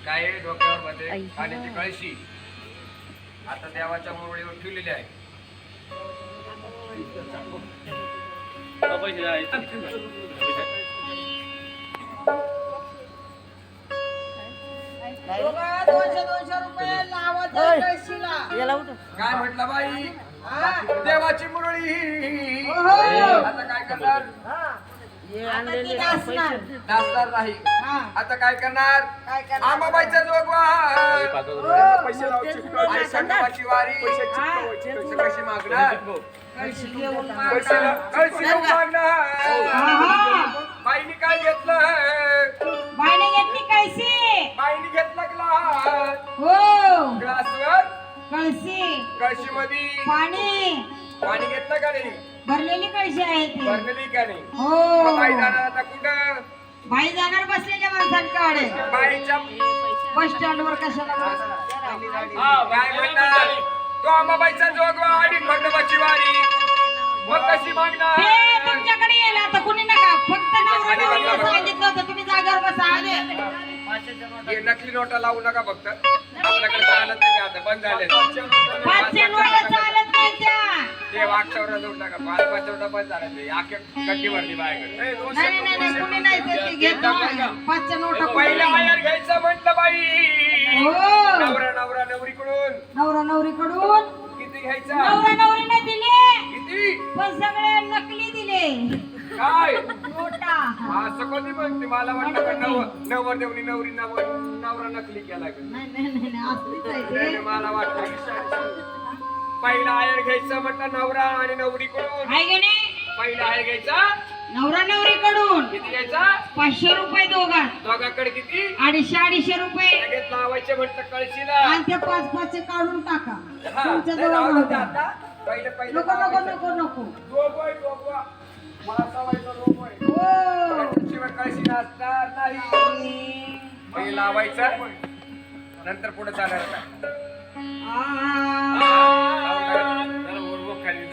काय डोक्यावर मध्ये पाण्याची कळशी आता देवाच्या मुरळीवर ठेवलेली आहे. काय म्हटलं बाई देवाची मुरळी आता काय करणार नाचणार नाही. आता काय करणार आंबाबाईचा जोगवा संगमाची वारी कशी मागणार कळशी घेऊन मागणार. बाईने काय घेतलं बाईने घेतली कळशी बाईने घेतला ग्लास हो ग्लासवर कळशी कळशी मध्ये पाणी पाणी घेतलं का नाही भरलेली कळशी आहे ती भरलेली का नाही. हो बाई जाणार आता कुठं बाई जाणार बसलेल्या माणसांकडे बाईच्या बस स्टँड वर कशाला काय म्हणणार तो आंबाबाईचा जोगवा आणि खंडोबाची वारी मग कशी मागणार ते तुमच्याकडे येईल आता कुणी नका फक्त नवरा सांगितलं होतं तुम्ही जागेवर बसा आले हे नकली नोटा लावू नका फक्त आपल्याकडे चालत नाही आता बंद झाले 500 नोटा चालत नाही त्या ते वागच्यावर जाऊन टाका 5 नोटा बंद झाले ते आखे गड्डी भरली बाहेर नाही कुणी नाही ते घेत 500 नोटा पहिल्या आयर घ्यायचं म्हटलं बाई हो नवरा नवरीकडून नवरा नवरीकडून किती घ्यायचा नवरा नवरीने दिले किती पण सगळे नकली दिले काय नोटा असं कधी म्हणते मला वाटतं नवर देवनी नवरी नवरा नकली केला नाही असलीच आहे ते मला वाटतं पहिला आयर घ्यायचं म्हटलं नवरा आणि नवरीकडून आहे की नाही पहिला आयर घ्यायचा नवरा नवरीकडून किती घ्यायचा 500 रुपये दोघांकडे किती 250 रुपये लगेच लावायचे म्हटलं कळशीला आणि ते 5 काढून टाका हा, तुमच्या नाही जवळ लावलं नव्हतं. ते आता. पहिले नको लावायचं. नको डोबं. मला सवयचं डोबं. हो त्याच्याशिवाय कळशी नाचणार नाही पहिले लावायचं नंतर पुढे चालायचं आ, खाली